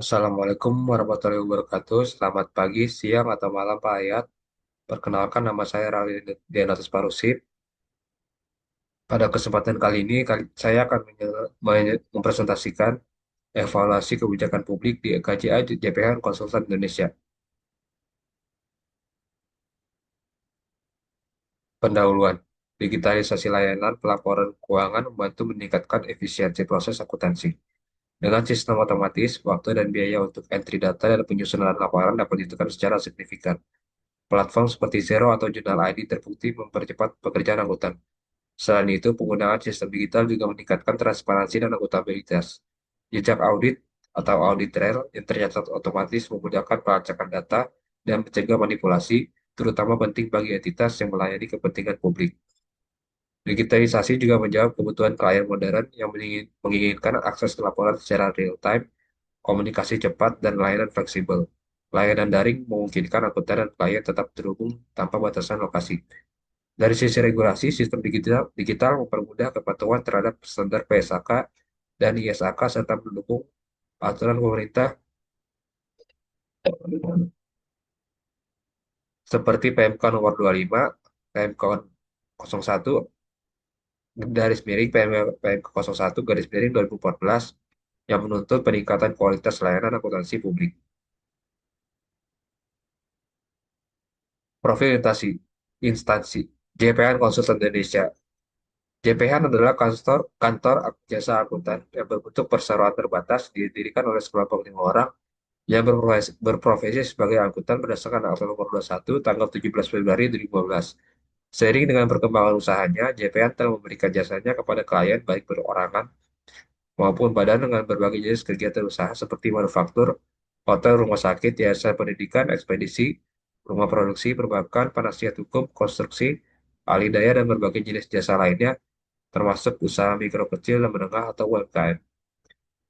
Assalamualaikum warahmatullahi wabarakatuh. Selamat pagi, siang, atau malam Pak Ayat. Perkenalkan nama saya Rali Denatus Parusip. Pada kesempatan kali ini saya akan mempresentasikan evaluasi kebijakan publik di KJA JPH Konsultan Indonesia. Pendahuluan. Digitalisasi layanan pelaporan keuangan membantu meningkatkan efisiensi proses akuntansi. Dengan sistem otomatis, waktu dan biaya untuk entry data dan penyusunan laporan dapat ditekan secara signifikan. Platform seperti Zero atau Jurnal ID terbukti mempercepat pekerjaan akuntan. Selain itu, penggunaan sistem digital juga meningkatkan transparansi dan akuntabilitas. Jejak audit atau audit trail yang tercatat otomatis memudahkan pelacakan data dan mencegah manipulasi, terutama penting bagi entitas yang melayani kepentingan publik. Digitalisasi juga menjawab kebutuhan klien modern yang menginginkan akses laporan secara real-time, komunikasi cepat, dan layanan fleksibel. Layanan daring memungkinkan akuntan dan klien tetap terhubung tanpa batasan lokasi. Dari sisi regulasi, sistem digital mempermudah kepatuhan terhadap standar PSAK dan ISAK serta mendukung aturan pemerintah seperti PMK nomor 25, PMK 01, garis miring PMK 01, garis miring 2014 yang menuntut peningkatan kualitas layanan akuntansi publik. Profil instansi JPN Konsultan Indonesia. JPN adalah kantor jasa akuntan yang berbentuk perseroan terbatas didirikan oleh sekelompok 5 orang yang berprofesi sebagai angkutan berdasarkan Akta Nomor 21 tanggal 17 Februari 2015. Seiring dengan perkembangan usahanya, JPN telah memberikan jasanya kepada klien baik perorangan maupun badan dengan berbagai jenis kegiatan usaha seperti manufaktur, hotel, rumah sakit, yayasan pendidikan, ekspedisi, rumah produksi, perbankan, penasihat hukum, konstruksi, ahli daya, dan berbagai jenis jasa lainnya, termasuk usaha mikro kecil dan menengah atau UMKM.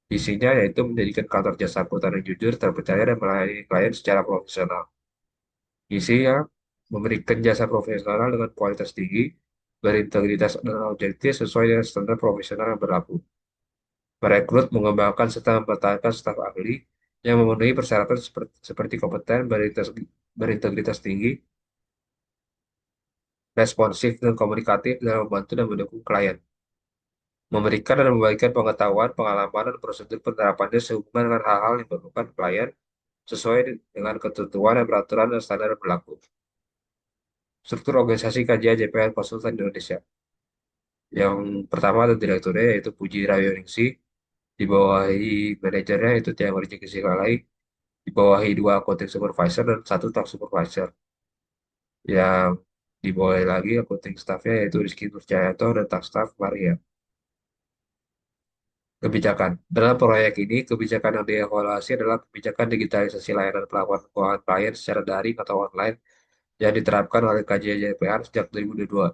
Isinya yaitu menjadikan kantor jasa akuntan yang jujur, terpercaya, dan melayani klien secara profesional. Isinya memberikan jasa profesional dengan kualitas tinggi, berintegritas dan objektif sesuai dengan standar profesional yang berlaku. Merekrut, mengembangkan, serta mempertahankan staf ahli yang memenuhi persyaratan seperti kompeten, berintegritas tinggi, responsif, dan komunikatif dalam membantu dan mendukung klien. Memberikan dan membagikan pengetahuan, pengalaman, dan prosedur penerapannya sehubungan dengan hal-hal yang diperlukan klien sesuai dengan ketentuan dan peraturan dan standar yang berlaku. Struktur organisasi kajian JPN Konsultan Indonesia. Yang pertama ada direkturnya yaitu Puji Rayoningsih, dibawahi manajernya yaitu Tiang Rezeki Sikalai, dibawahi 2 accounting supervisor dan 1 staff supervisor. Yang dibawahi lagi accounting staffnya yaitu Rizky Nurjayanto dan staff Maria. Kebijakan. Dalam proyek ini, kebijakan yang dievaluasi adalah kebijakan digitalisasi layanan pelaporan keuangan klien secara daring atau online yang diterapkan oleh KJJPR sejak 2022.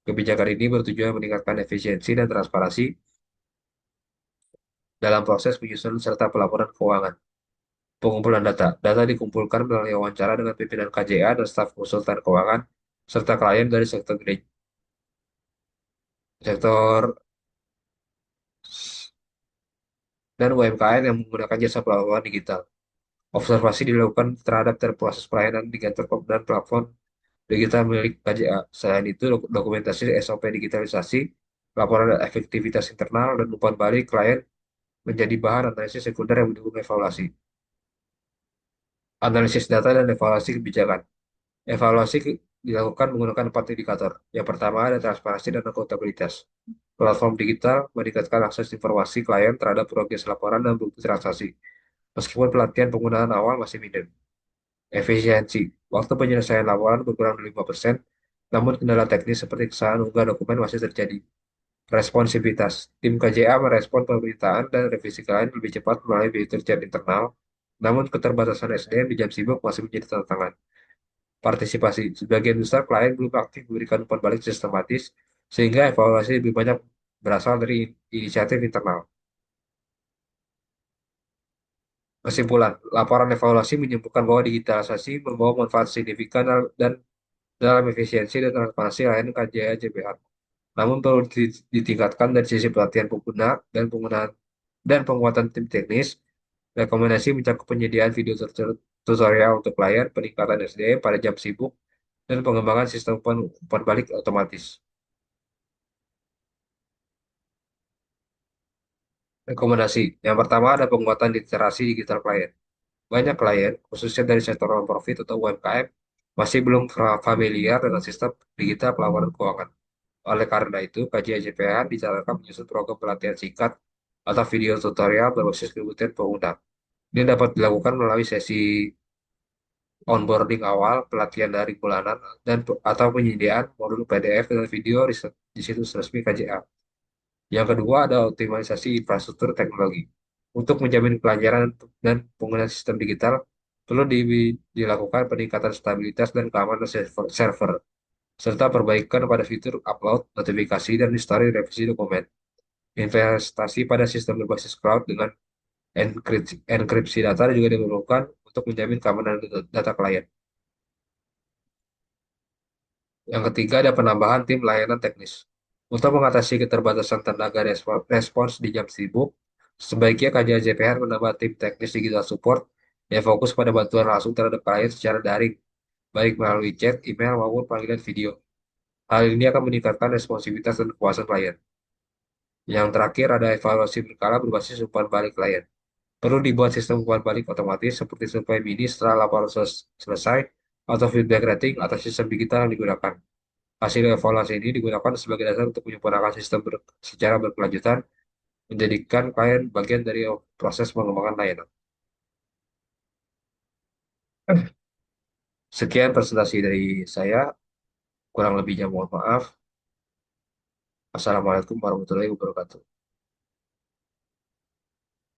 Kebijakan ini bertujuan meningkatkan efisiensi dan transparansi dalam proses penyusunan serta pelaporan keuangan. Pengumpulan data. Data dikumpulkan melalui wawancara dengan pimpinan KJA dan staf konsultan keuangan, serta klien dari sektor dan UMKM yang menggunakan jasa pelaporan digital. Observasi dilakukan terhadap proses pelayanan di kantor dan platform digital milik KJA. Selain itu, dokumentasi SOP digitalisasi, laporan efektivitas internal, dan umpan balik klien menjadi bahan analisis sekunder yang mendukung evaluasi. Analisis data dan evaluasi kebijakan. Dilakukan menggunakan 4 indikator. Yang pertama ada transparansi dan akuntabilitas. Platform digital meningkatkan akses informasi klien terhadap progres laporan dan bukti transaksi. Meskipun pelatihan penggunaan awal masih minim. Efisiensi. Waktu penyelesaian laporan berkurang dari 5%, namun kendala teknis seperti kesalahan unggah dokumen masih terjadi. Responsivitas. Tim KJA merespon permintaan dan revisi klien lebih cepat melalui fitur chat internal, namun keterbatasan SDM di jam sibuk masih menjadi tantangan. Partisipasi. Sebagian besar klien belum aktif memberikan umpan balik sistematis, sehingga evaluasi lebih banyak berasal dari inisiatif internal. Kesimpulan, laporan evaluasi menyimpulkan bahwa digitalisasi membawa manfaat signifikan dan dalam efisiensi dan transparansi layanan KJA JPH. Namun perlu ditingkatkan dari sisi pelatihan pengguna dan penggunaan dan penguatan tim teknis Rekomendasi mencakup penyediaan video tutorial untuk klien, peningkatan SDM pada jam sibuk, dan pengembangan sistem umpan balik otomatis. Rekomendasi. Yang pertama ada penguatan literasi digital klien. Banyak klien, khususnya dari sektor non-profit atau UMKM, masih belum familiar dengan sistem digital pelaporan keuangan. Oleh karena itu, kajian JPH disarankan menyusun program pelatihan singkat atau video tutorial berbasis kebutuhan pengguna. Ini dapat dilakukan melalui sesi onboarding awal, pelatihan dari bulanan, dan atau penyediaan modul PDF dan video di situs resmi KJA. Yang kedua ada optimalisasi infrastruktur teknologi. Untuk menjamin kelancaran dan penggunaan sistem digital, perlu dilakukan peningkatan stabilitas dan keamanan server, serta perbaikan pada fitur upload, notifikasi, dan histori revisi dokumen. Investasi pada sistem berbasis cloud dengan enkripsi data juga diperlukan untuk menjamin keamanan data klien. Yang ketiga ada penambahan tim layanan teknis. Untuk mengatasi keterbatasan tenaga respons di jam sibuk, sebaiknya KJA JPR menambah tim teknis digital support yang fokus pada bantuan langsung terhadap klien secara daring, baik melalui chat, email, maupun panggilan video. Hal ini akan meningkatkan responsivitas dan kepuasan klien. Yang terakhir ada evaluasi berkala berbasis umpan balik klien. Perlu dibuat sistem umpan balik otomatis seperti survei mini setelah laporan selesai atau feedback rating atas sistem digital yang digunakan. Hasil evaluasi ini digunakan sebagai dasar untuk menyempurnakan sistem secara berkelanjutan, menjadikan klien bagian dari proses pengembangan layanan. Sekian presentasi dari saya, kurang lebihnya mohon maaf. Assalamualaikum warahmatullahi wabarakatuh.